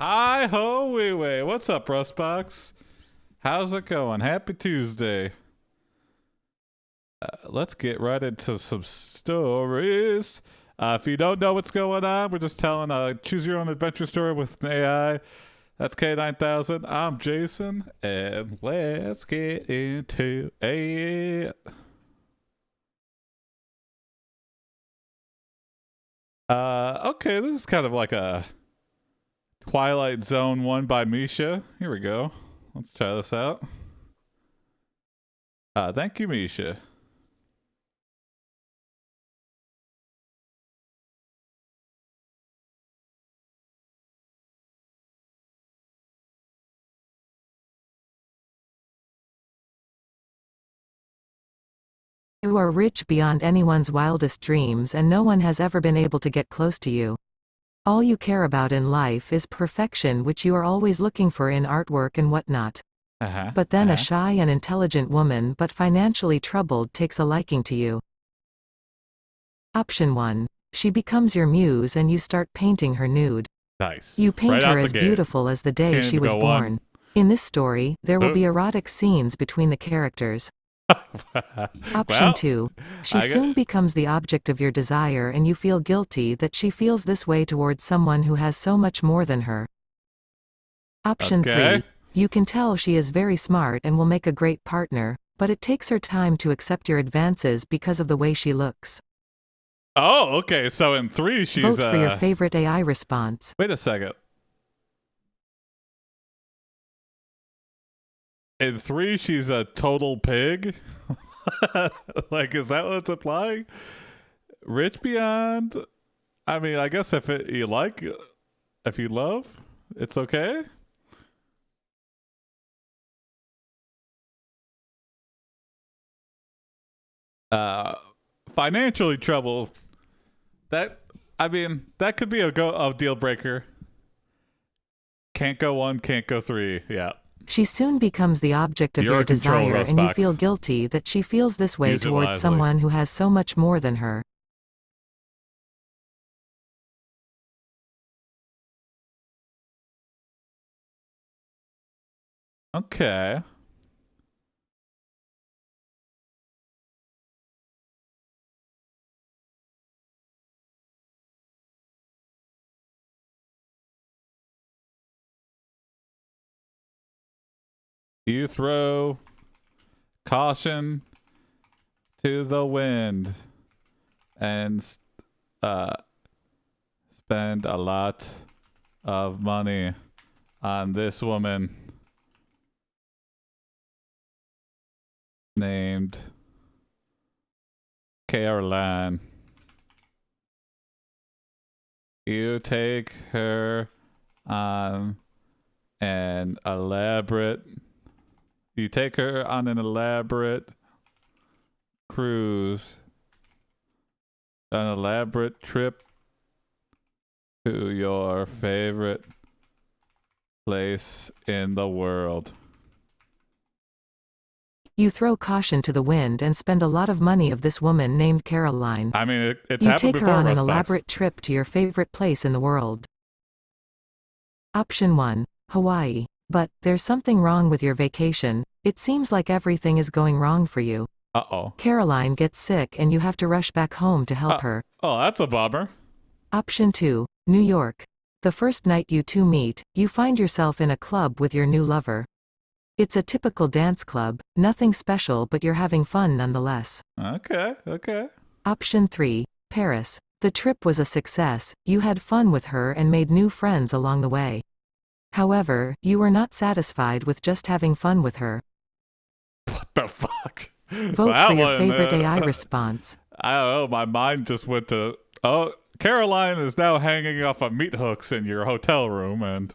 Hi ho wee way. What's up, Rustbox? How's it going? Happy Tuesday. Let's get right into some stories. If you don't know what's going on, we're just telling a choose your own adventure story with an AI. That's K9000. I'm Jason, and let's get into it. Okay, this is kind of like a Twilight Zone 1 by Misha. Here we go. Let's try this out. Thank you, Misha. You are rich beyond anyone's wildest dreams and no one has ever been able to get close to you. All you care about in life is perfection, which you are always looking for in artwork and whatnot. But then a shy and intelligent woman but financially troubled takes a liking to you. Option 1. She becomes your muse and you start painting her nude. Nice. You paint Right her out the as gate. beautiful as the day Can't she even was go born. one. In this story, there will be erotic scenes between the characters. Option Well, 2. She I soon get- becomes the object of your desire and you feel guilty that she feels this way towards someone who has so much more than her. Option 3. Okay. You can tell she is very smart and will make a great partner, but it takes her time to accept your advances because of the way she looks. Oh, okay. So in 3, she's Vote for your favorite AI response. Wait a second. In 3, she's a total pig. Like, is that what it's implying? Rich beyond. I mean, I guess if you like, if you love, it's okay. Uh, Financially troubled. That I mean, that could be a deal breaker. Can't go 1, can't go 3. Yeah. She soon becomes the object of You're your in control, desire and you feel Rustbox. guilty that she feels this way Use it towards wisely. someone who has so much more than her. Okay. You throw caution to the wind and spend a lot of money on this woman named Caroline. You take her on an elaborate cruise, an elaborate trip to your favorite place in the world. You throw caution to the wind and spend a lot of money of this woman named Caroline. I mean, it's You happened take her before, on an Rustbox. elaborate trip to your favorite place in the world. Option 1. Hawaii. But, there's something wrong with your vacation. It seems like everything is going wrong for you. Uh-oh. Caroline gets sick and you have to rush back home to help her. Oh, that's a bummer. Option 2. New York. The first night you two meet, you find yourself in a club with your new lover. It's a typical dance club, nothing special but you're having fun nonetheless. Okay. Option 3. Paris. The trip was a success, you had fun with her and made new friends along the way. However, you were not satisfied with just having fun with her. What the fuck? Vote for your favorite AI response. I don't know. My mind just went to, oh, Caroline is now hanging off of meat hooks in your hotel room, and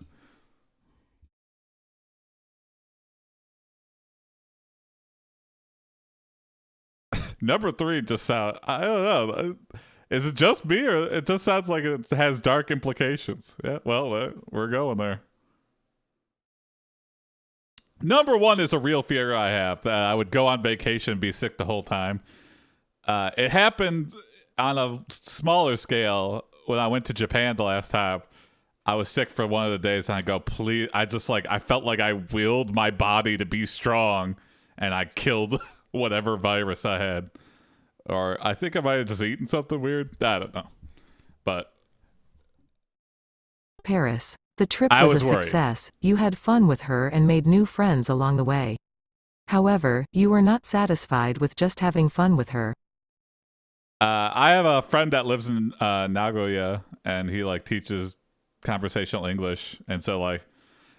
number 3 just sound. I don't know. Is it just me, or it just sounds like it has dark implications? Yeah. Well, we're going there. Number 1 is a real fear I have, that I would go on vacation and be sick the whole time. It happened on a smaller scale when I went to Japan the last time. I was sick for one of the days, and I go, please. I just like I felt like I willed my body to be strong, and I killed whatever virus I had. Or I think I might have just eaten something weird. I don't know, but Paris. The trip I was a was worried. success, you had fun with her and made new friends along the way. However, you were not satisfied with just having fun with her. I have a friend that lives in Nagoya, and he like teaches conversational English, and so like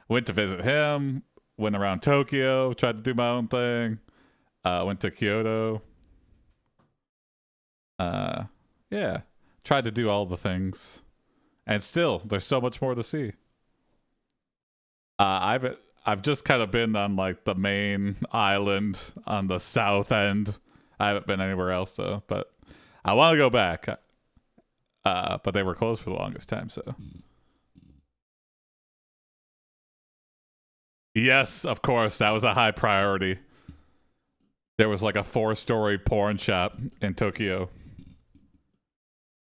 went to visit him, went around Tokyo, tried to do my own thing, went to Kyoto. Yeah, tried to do all the things, and still there's so much more to see. I've just kind of been on like the main island on the south end. I haven't been anywhere else though, but I want to go back. But they were closed for the longest time, so. Yes, of course, that was a high priority. There was like a 4-story porn shop in Tokyo.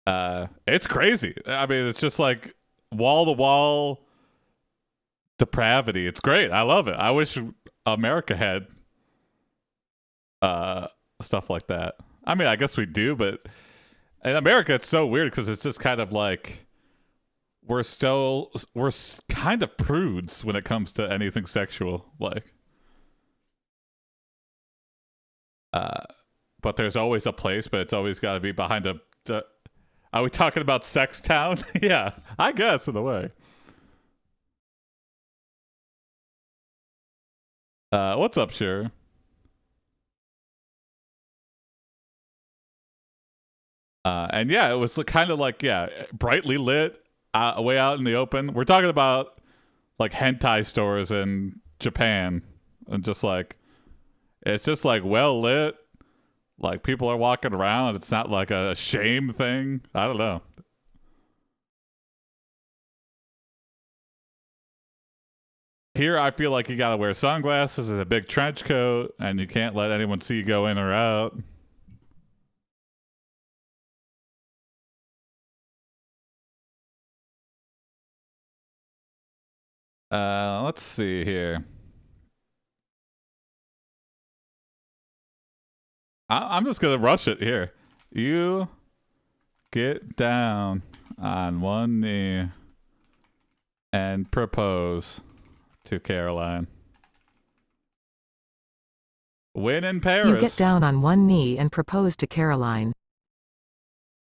It's crazy. I mean, it's just like wall to wall depravity. It's great. I love it. I wish America had stuff like that. I mean, I guess we do, but in America it's so weird because it's just kind of like we're kind of prudes when it comes to anything sexual, like but there's always a place, but it's always got to be behind a are we talking about Sex Town? Yeah, I guess in a way. What's up, sure? And yeah, it was kind of like, yeah, brightly lit, way out in the open. We're talking about like hentai stores in Japan, and just like it's just like well lit. Like people are walking around. It's not like a shame thing. I don't know. Here, I feel like you gotta wear sunglasses and a big trench coat, and you can't let anyone see you go in or out. Let's see here. I'm just gonna rush it here. You get down on one knee and propose to Caroline. Win in Paris. You get down on one knee and propose to Caroline.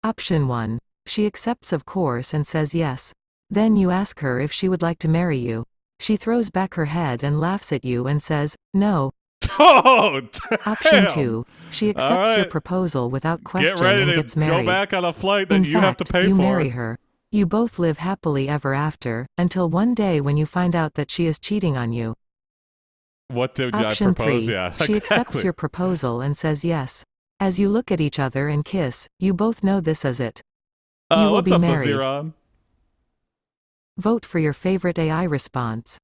Option 1. She accepts of course and says yes. Then you ask her if she would like to marry you. She throws back her head and laughs at you and says, no. Oh, damn. Option 2. She accepts your right. proposal without question Get ready and to gets married. go back on a flight that In you have to fact, pay you for. marry her. You both live happily ever after, until one day when you find out that she is cheating on you. What did Option I propose? 3. Yeah, She exactly. accepts your proposal and says yes. As you look at each other and kiss, you both know this is it. You will What's be up, married. Zeron? Vote for your favorite AI response.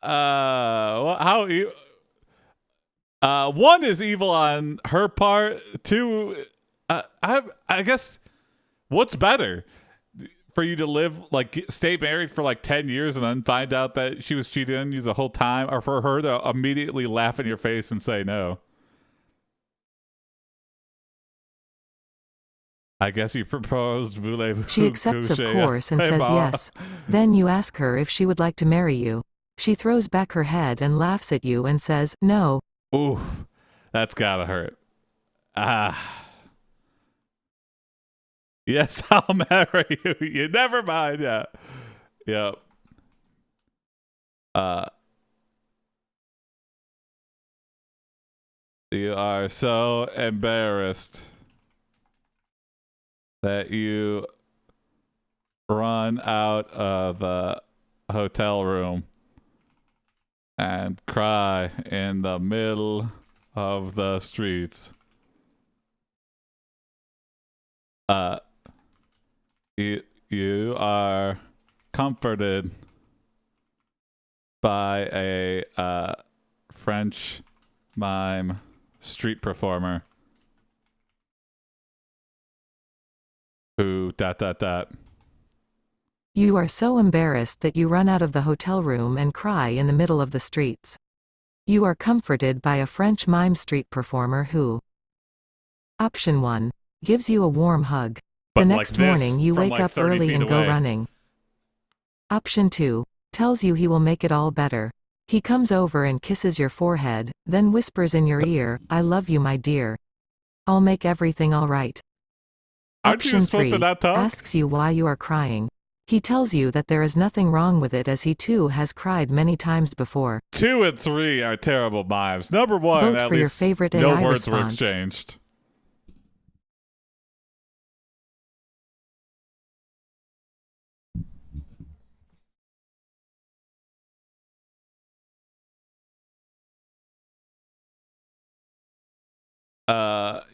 How? One is evil on her part. Two, I guess. What's better for you to live like stay married for like 10 years and then find out that she was cheating on you the whole time, or for her to immediately laugh in your face and say no? I guess you proposed. She accepts of course and says yes. Then you ask her if she would like to marry you. She throws back her head and laughs at you and says, no. Oof, that's gotta hurt. Yes, I'll marry you. You never mind. Yeah. Yep. You are so embarrassed that you run out of a hotel room and cry in the middle of the streets. You are comforted by a French mime street performer Who, dot, dot, dot. You are so embarrassed that you run out of the hotel room and cry in the middle of the streets. You are comforted by a French mime street performer who. Option 1. Gives you a warm hug. But The like next this, morning you from wake like up 30 early feet and go away. running. Option 2. Tells you he will make it all better. He comes over and kisses your forehead, then whispers in your ear, "I love you, my dear. I'll make everything all right." Aren't you Option supposed to 3. not talk? Asks you why you are crying. He tells you that there is nothing wrong with it as he too has cried many times before. 2 and 3 are terrible mimes. Number 1, Vote at for your least favorite no AI words were response. exchanged.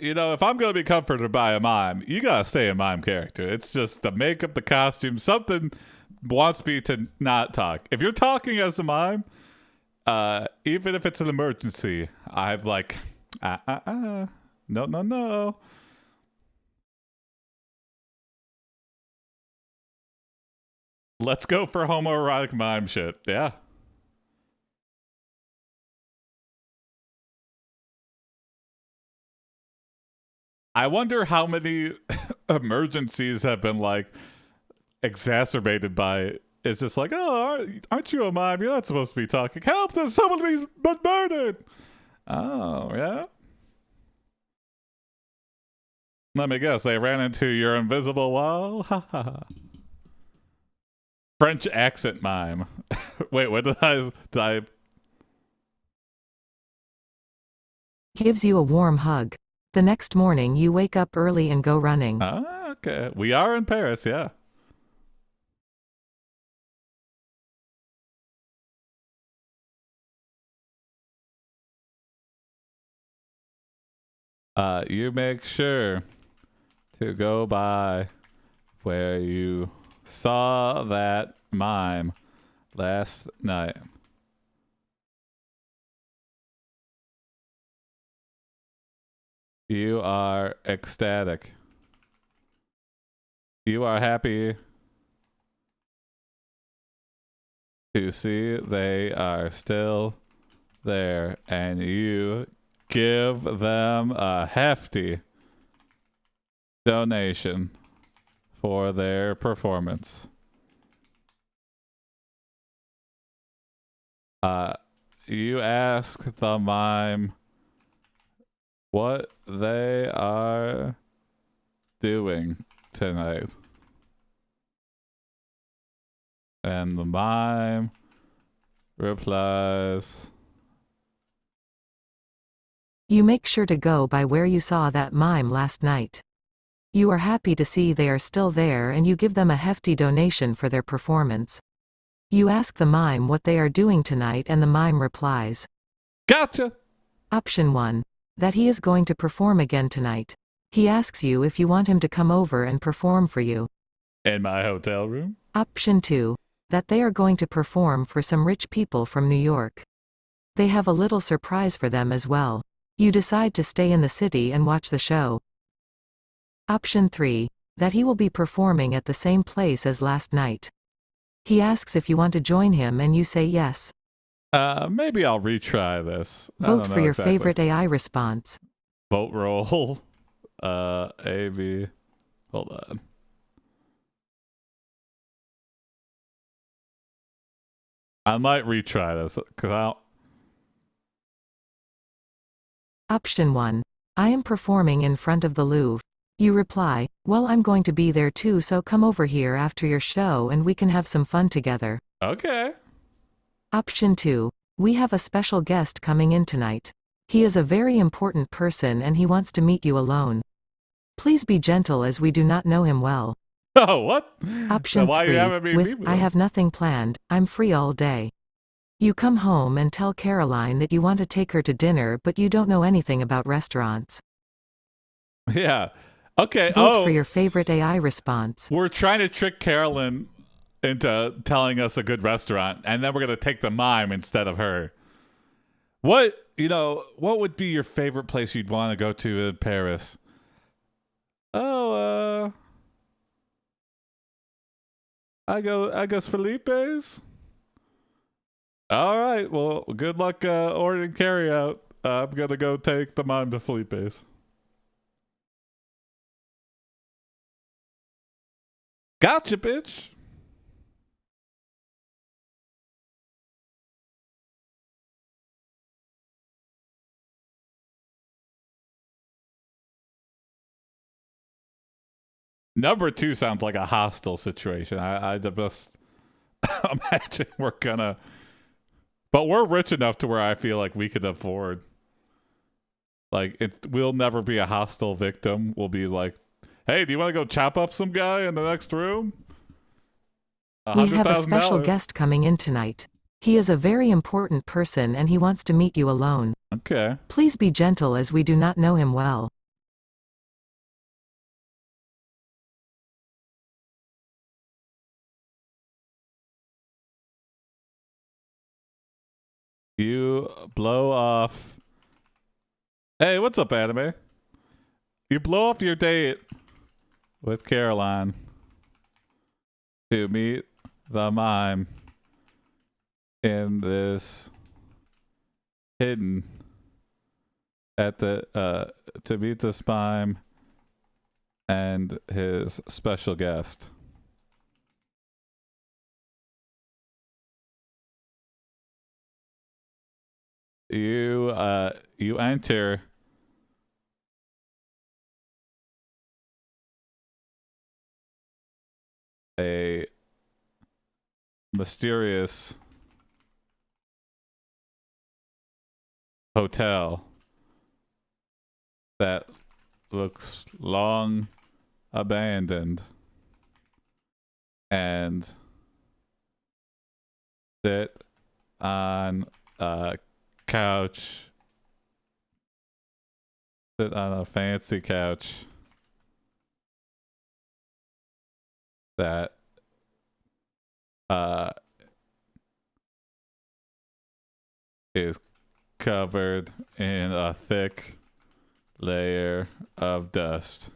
If I'm gonna be comforted by a mime, you gotta stay a mime character. It's just the makeup, the costume, something wants me to not talk. If you're talking as a mime, even if it's an emergency, I'm like, no. Let's go for homoerotic mime shit. Yeah. I wonder how many emergencies have been like exacerbated by it's just like, oh, aren't you a mime? You're not supposed to be talking. Help! There's someone being murdered. Oh yeah. Let me guess. They ran into your invisible wall. Ha ha ha. French accent mime. Wait, what did I? Gives you a warm hug. The next morning you wake up early and go running. Okay. We are in Paris. Yeah. You make sure to go by where you saw that mime last night. You are ecstatic. You are happy to see they are still there, and you give them a hefty donation for their performance. You ask the mime what they are doing tonight. And the mime replies, You make sure to go by where you saw that mime last night. You are happy to see they are still there and you give them a hefty donation for their performance. You ask the mime what they are doing tonight and the mime replies. Gotcha! Option 1. That he is going to perform again tonight. He asks you if you want him to come over and perform for you. In my hotel room? Option 2. That they are going to perform for some rich people from New York. They have a little surprise for them as well. You decide to stay in the city and watch the show. Option 3. That he will be performing at the same place as last night. He asks if you want to join him and you say yes. Maybe I'll retry this. Vote for your favorite AI response. Vote roll. A, B. Hold on. I might retry this because I'll. Option 1. I am performing in front of the Louvre. You reply, well, I'm going to be there too, so come over here after your show and we can have some fun together. Okay. Option 2. We have a special guest coming in tonight. He is a very important person and he wants to meet you alone. Please be gentle as we do not know him well. Oh, what? Option Why 3. you having me With, meet with I him? have nothing planned, I'm free all day. You come home and tell Caroline that you want to take her to dinner but you don't know anything about restaurants. Yeah. Okay. Vote for your favorite AI response. We're trying to trick Carolyn into telling us a good restaurant, and then we're gonna take the mime instead of her. What would be your favorite place you'd want to go to in Paris? Oh, I guess Felipe's. All right. Well, good luck ordering carry out. I'm gonna go take the mime to Felipe's. Gotcha, bitch. Number two sounds like a hostile situation. I just imagine we're gonna, but we're rich enough to where I feel like we could afford. Like we'll never be a hostile victim. We'll be like, hey, do you want to go chop up some guy in the next room? We have a special $100,000. guest coming in tonight. He is a very important person and he wants to meet you alone. Okay. Please be gentle as we do not know him well. You blow off. Hey, what's up, anime? You blow off your date with Caroline to meet the mime in this hidden at the to meet this mime and his special guest. You enter a mysterious hotel that looks long abandoned and sit on a couch, sit on a fancy couch that is covered in a thick layer of dust.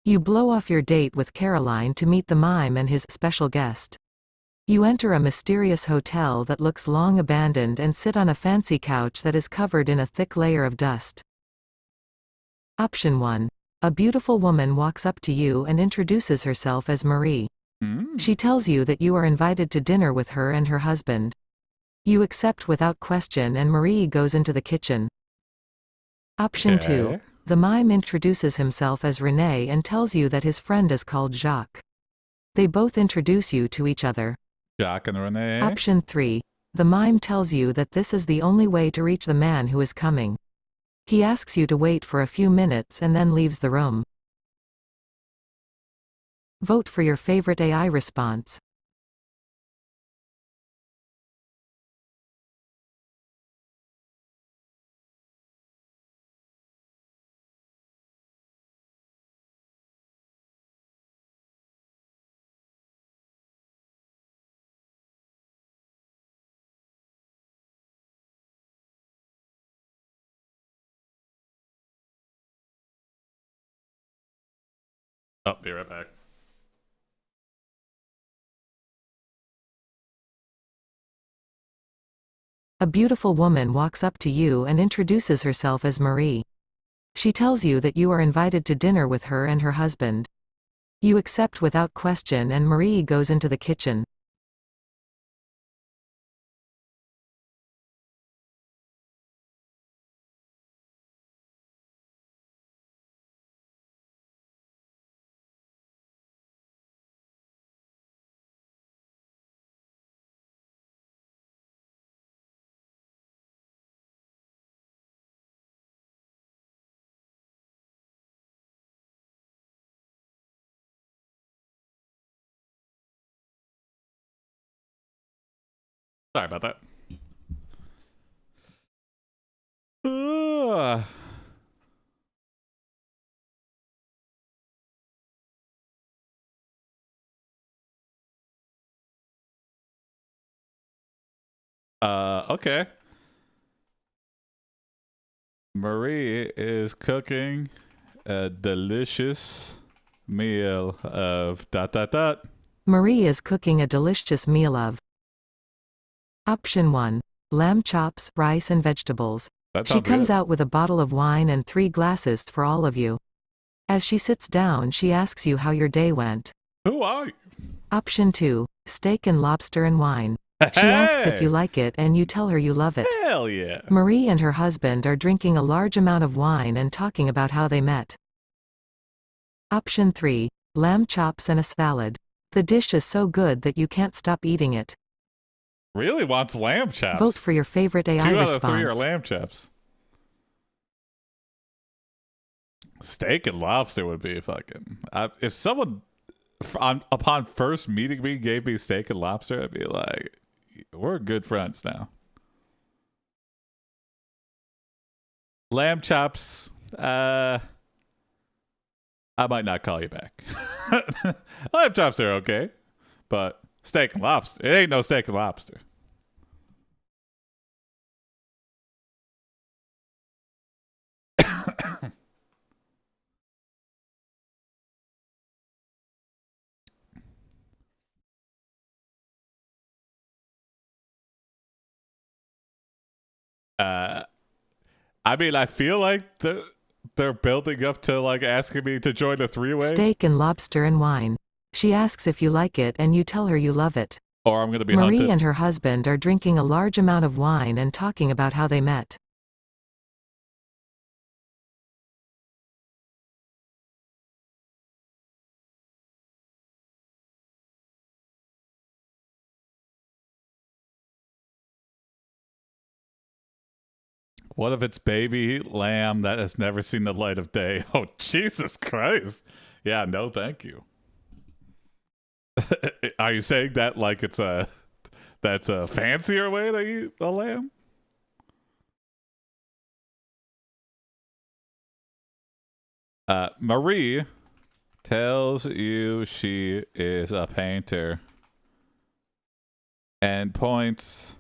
You blow off your date with Caroline to meet the mime and his special guest. You enter a mysterious hotel that looks long abandoned and sit on a fancy couch that is covered in a thick layer of dust. Option 1. A beautiful woman walks up to you and introduces herself as Marie. She tells you that you are invited to dinner with her and her husband. You accept without question and Marie goes into the kitchen. Option 2. Okay. The mime introduces himself as René and tells you that his friend is called Jacques. They both introduce you to each other. Jacques and Renee. Option 3. The mime tells you that this is the only way to reach the man who is coming. He asks you to wait for a few minutes and then leaves the room. Vote for your favorite AI response. I'll be right back. A beautiful woman walks up to you and introduces herself as Marie. She tells you that you are invited to dinner with her and her husband. You accept without question and Marie goes into the kitchen. Sorry about that. Ugh. Okay. Marie is cooking a delicious meal of dot dot dot. Marie is cooking a delicious meal of. Option 1. Lamb chops, rice and vegetables. That She sounds comes good. out with a bottle of wine and 3 glasses for all of you. As she sits down, she asks you how your day went. Who are you? Option 2. Steak and lobster and wine. She asks if you Hey! like it and you tell her you love it. Hell yeah. Marie and her husband are drinking a large amount of wine and talking about how they met. Option 3. Lamb chops and a salad. The dish is so good that you can't stop eating it. Really wants lamb chops. Vote for your favorite AI 2 out response. of 3 are lamb chops. Steak and lobster would be fucking. If someone upon first meeting me gave me steak and lobster, I'd be like, we're good friends now. Lamb chops. I might not call you back. Lamb chops are okay, but steak and lobster. It ain't no steak and lobster. uh, I mean, I feel like they're building up to like asking me to join a 3-way, Steak and lobster and wine. She asks if you like it and you tell her you love it. or I'm gonna be Marie hunted. and her husband are drinking a large amount of wine and talking about how they met. What if it's baby lamb that has never seen the light of day? Oh, Jesus Christ. Yeah, no, thank you. Are you saying that like that's a fancier way to eat a lamb? Marie tells you she is a painter and points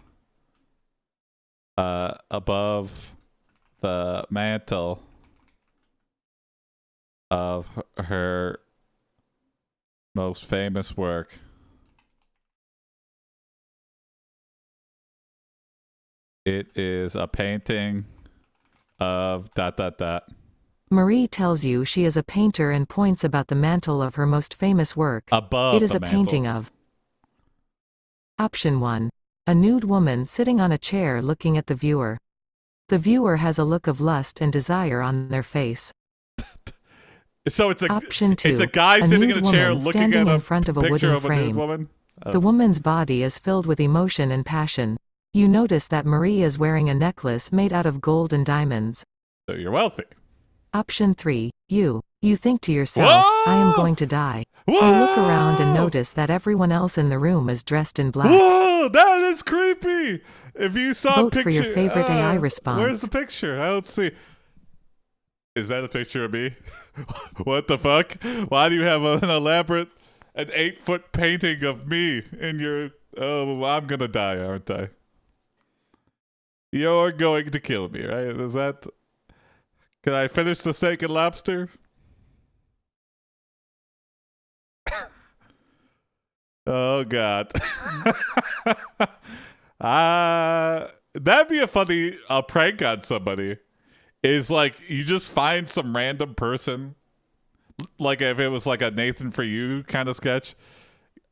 above the mantle of her most famous work. It is a painting of dot dot dot. Marie tells you she is a painter and points about the mantle of her most famous work. Above It is the a mantle. painting of. Option 1. A nude woman sitting on a chair looking at the viewer. The viewer has a look of lust and desire on their face. So it's Option 2. a guy A sitting in nude a chair woman looking standing at in front of a picture wooden of a nude frame. woman. The woman's body is filled with emotion and passion. You notice that Marie is wearing a necklace made out of gold and diamonds. So you're wealthy. Option 3. You think to yourself, I am Whoa! going to die. Whoa! You look around and notice that everyone else in the room is dressed in black. Whoa, that is creepy. If you saw a Vote picture, for your favorite AI response. Where's the picture? I don't see. Is that a picture of me? What the fuck? Why do you have an 8-foot painting of me in your? Oh, I'm gonna die, aren't I? You're going to kill me, right? Is that? Can I finish the steak and lobster? Oh God. That'd be a funny prank on somebody. Is like you just find some random person, like if it was like a Nathan for You kind of sketch,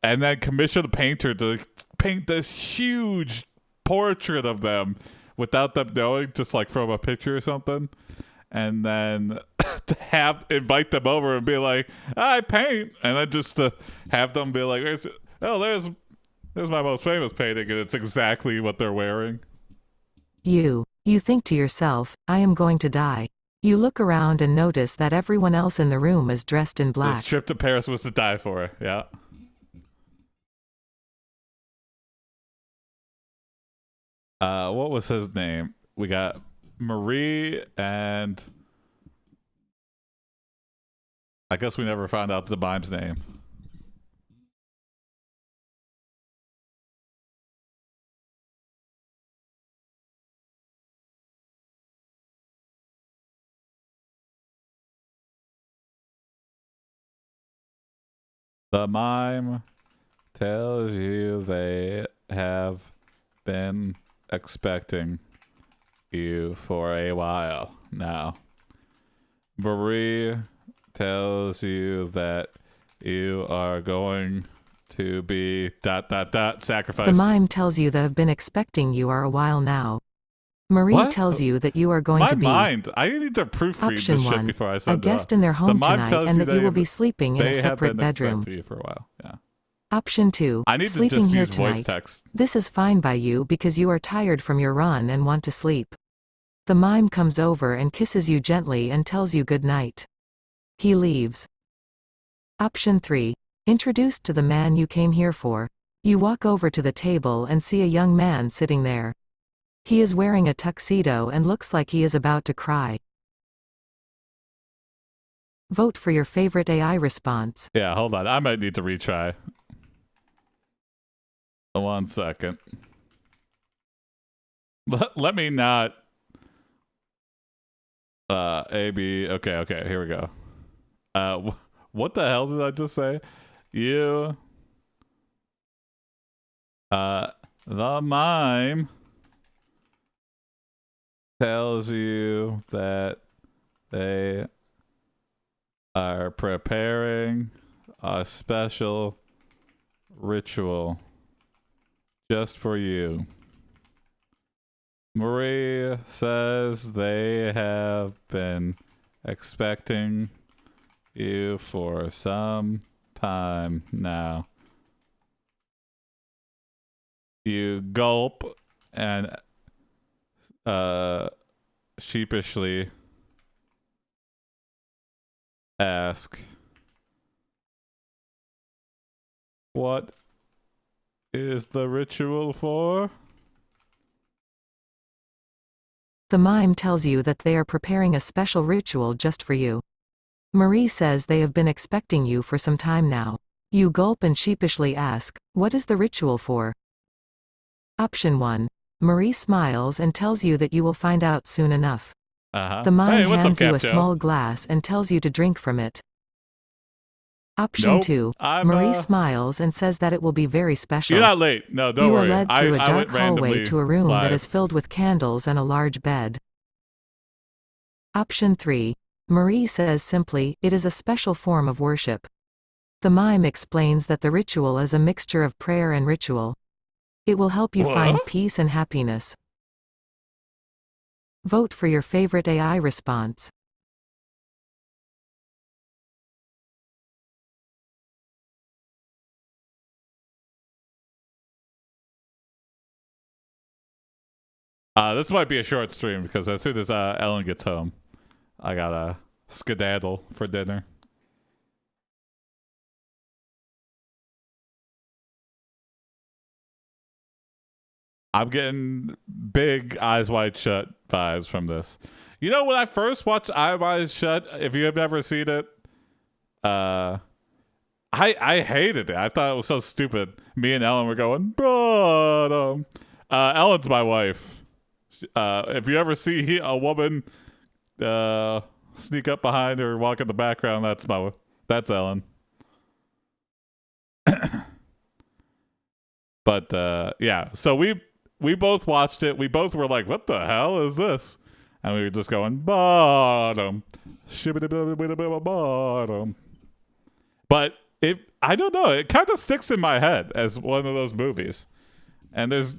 and then commission a painter to paint this huge portrait of them without them knowing, just like from a picture or something, and then to invite them over and be like, I paint, and then just to have them be like, there's my most famous painting, and it's exactly what they're wearing. You think to yourself, I am going to die. You look around and notice that everyone else in the room is dressed in black. This trip to Paris was to die for. Yeah. What was his name? We got Marie, and I guess we never found out the mime's name. The mime tells you they have been expecting you for a while now. Marie tells you that you are going to be ... The sacrificed. mime tells you they have been expecting you are a while now. Marie What? tells you that you are going My to be mind. I need to proofread Option this shit 1, before I a send it guest off. in their The home mime tonight tells and you that you will be sleeping in a they have separate been bedroom. expecting you for a while. Yeah. Option 2, I need to sleeping just here use voice tonight. text. This is fine by you because you are tired from your run and want to sleep. The mime comes over and kisses you gently and tells you good night. He leaves. Option 3, introduced to the man you came here for. You walk over to the table and see a young man sitting there. He is wearing a tuxedo and looks like he is about to cry. Vote for your favorite AI response. Yeah, hold on. I might need to retry. 1 second. Let me not. A, B. Okay, here we go. What the hell did I just say? You. The mime tells you that they are preparing a special ritual just for you. Marie says they have been expecting you for some time now. You gulp and sheepishly ask, what is the ritual for? The mime tells you that they are preparing a special ritual just for you. Marie says they have been expecting you for some time now. You gulp and sheepishly ask, what is the ritual for? Option 1. Marie smiles and tells you that you will find out soon enough. The mime Hey, what's up, hands you a Capjo? small glass and tells you to drink from it. Option Nope. 2. I'm Marie smiles and says that it will be very special. You're not late. No, don't You are worry. led through a I dark went hallway randomly to a room that is live. filled with candles and a large bed. Option 3. Marie says simply, it is a special form of worship. The mime explains that the ritual is a mixture of prayer and ritual. It will help you find What? peace and happiness. Vote for your favorite AI response. This might be a short stream because as soon as Ellen gets home, I gotta skedaddle for dinner. I'm getting big Eyes Wide Shut vibes from this. You know, when I first watched Eyes Wide Shut, if you have never seen it, I hated it. I thought it was so stupid. Me and Ellen were going, bottom. Ellen's my wife. If you ever see a woman sneak up behind her, walk in the background, that's Ellen. But yeah, so we both watched it. We both were like, "What the hell is this?" And we were just going bottom, bottom. But I don't know. It kind of sticks in my head as one of those movies. And there's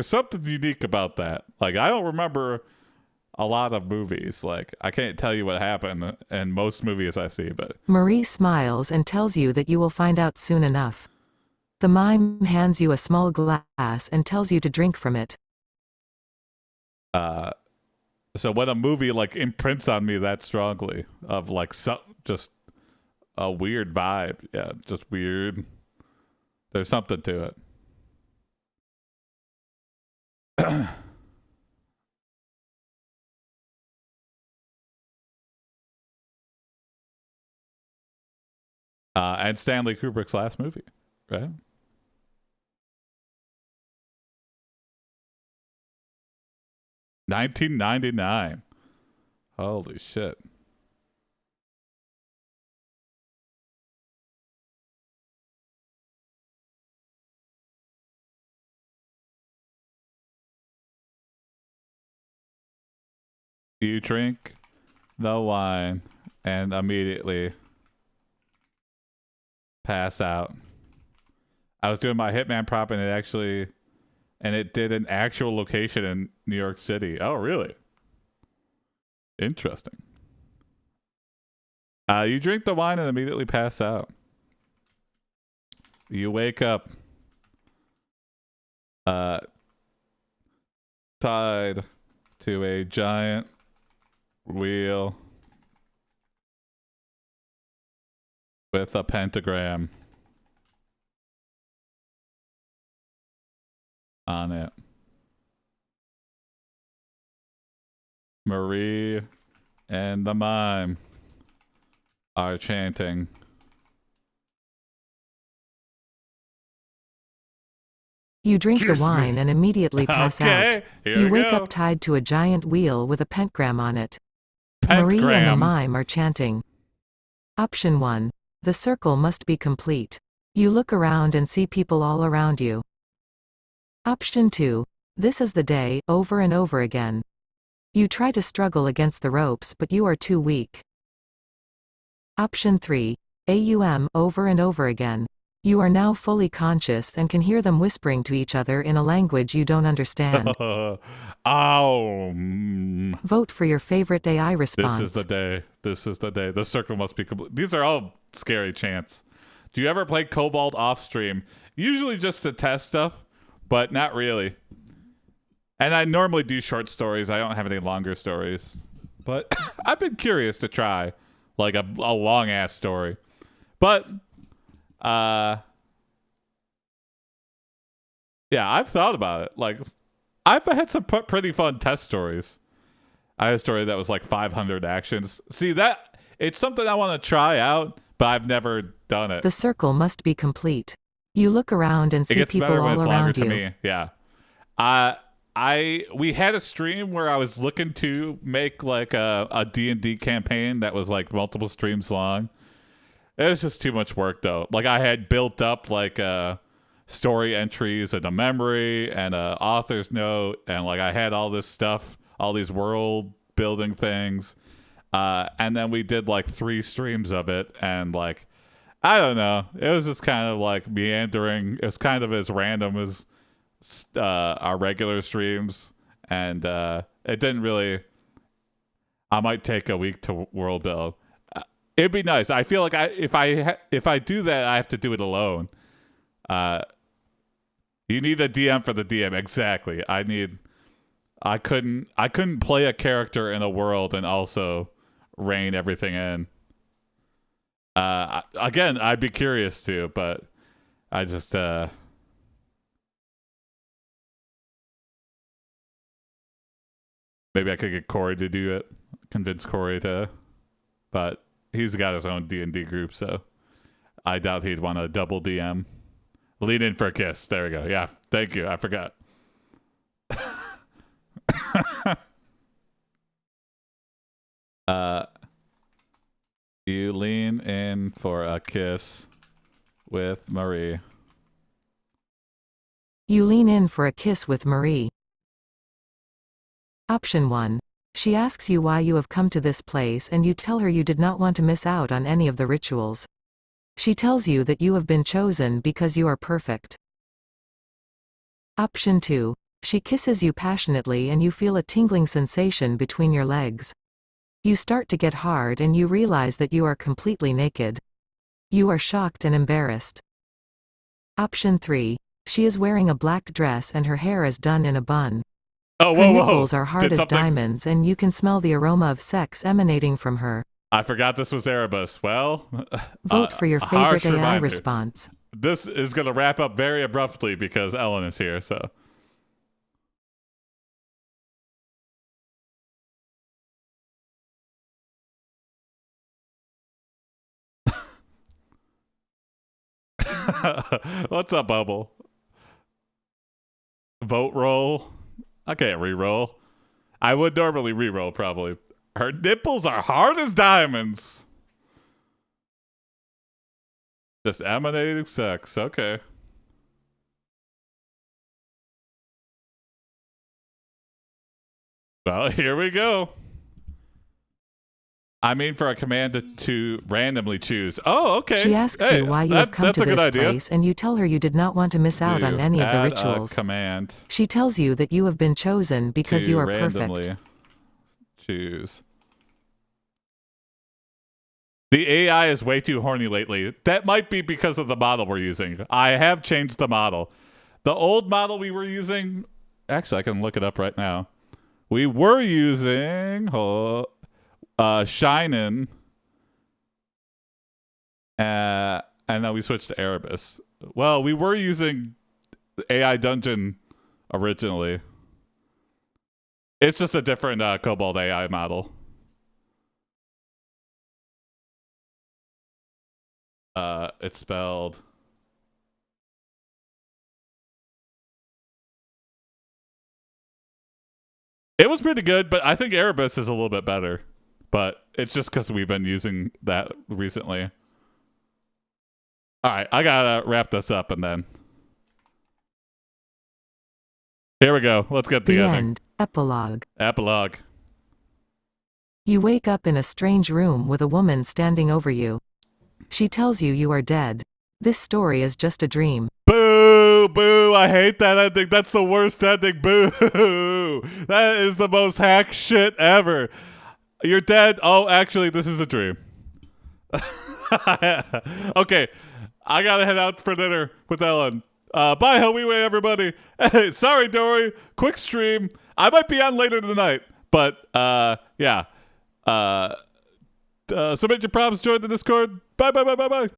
something unique about that. Like, I don't remember a lot of movies. Like, I can't tell you what happened in most movies I see, but Marie smiles and tells you that you will find out soon enough. The mime hands you a small glass and tells you to drink from it. so when a movie like imprints on me that strongly of like just a weird vibe, yeah, just weird. There's something to it. And Stanley Kubrick's last movie, right? $1999. Holy shit. You drink the wine and immediately pass out. I was doing my Hitman prop and it did an actual location in New York City. Oh, really? Interesting. You drink the wine and immediately pass out. You wake up tied to a giant wheel with a pentagram on it. Marie and the mime are chanting. You drink the Kiss me. wine and immediately pass Okay, out. here You we wake go. up tied to a giant wheel with a pentagram on it. Marie and the Pentagram. mime are chanting. Option 1. The circle must be complete. You look around and see people all around you. Option 2. This is the day, over and over again. You try to struggle against the ropes but you are too weak. Option 3. AUM, over and over again. You are now fully conscious and can hear them whispering to each other in a language you don't understand. Vote for your favorite AI response. This is the day. This is the day. The circle must be complete. These are all scary chants. Do you ever play Kobold off stream? Usually just to test stuff, but not really. And I normally do short stories. I don't have any longer stories. But I've been curious to try like a long ass story. But yeah, I've thought about it. Like I've had some pretty fun test stories. I had a story that was like 500 actions. See, that it's something I want to try out, but I've never done it. The circle must be complete. You look around and see people all around you. Me. Yeah. We had a stream where I was looking to make like a D&D campaign that was like multiple streams long. It was just too much work though. Like I had built up like story entries and a memory and a author's note, and like I had all this stuff, all these world building things. And then we did like 3 streams of it, and like I don't know, it was just kind of like meandering. It was kind of as random as our regular streams, and it didn't really. I might take a week to world build. It'd be nice. I feel like if I do that, I have to do it alone. You need a DM for the DM. Exactly. I couldn't play a character in a world and also rein everything in. Again, I'd be curious to, but I just maybe I could get Corey to do it. Convince Corey to, but he's got his own D&D group, so I doubt he'd want to double DM. Lean in for a kiss. There we go. Yeah, thank you. I forgot. You lean in for a kiss with Marie. You lean in for a kiss with Marie. Option 1. She asks you why you have come to this place and you tell her you did not want to miss out on any of the rituals. She tells you that you have been chosen because you are perfect. Option 2. She kisses you passionately and you feel a tingling sensation between your legs. You start to get hard and you realize that you are completely naked. You are shocked and embarrassed. Option 3. She is wearing a black dress and her hair is done in a bun. Oh, her nipples are hard as diamonds and you can smell the aroma of sex emanating from her. I forgot this was Erebus. Well, vote for your favorite AI response. This is going to wrap up very abruptly because Ellen is here, so. What's up, Bubble? Vote roll? I can't re-roll. I would normally re-roll, probably. Her nipples are hard as diamonds. Just emanating sex. Okay. Well, here we go. I mean, for a command to randomly choose. Oh, okay. She asks Hey, you why you have come that's to a good this idea. place, and you tell her you did not want to miss out on any of the Add rituals. a command She tells you that you have been chosen because to you are randomly perfect. choose. The AI is way too horny lately. That might be because of the model we're using. I have changed the model. The old model we were using, actually, I can look it up right now. We were using Shinin, and then we switched to Erebus. Well, we were using AI Dungeon originally. It's just a different KoboldAI model. It's spelled. It was pretty good, but I think Erebus is a little bit better. But it's just because we've been using that recently. All right, I gotta wrap this up and then. Here we go. Let's get the ending. End. Epilogue. Epilogue. You wake up in a strange room with a woman standing over you. She tells you you are dead. This story is just a dream. Boo! Boo! I hate that ending. That's the worst ending. Boo! That is the most hack shit ever. You're dead. Oh, actually, this is a dream. Okay, I gotta head out for dinner with Ellen. Bye, Homiway, everybody. Hey, sorry, Dory. Quick stream. I might be on later tonight, but yeah. Submit your prompts. Join the Discord. Bye, bye, bye, bye, bye.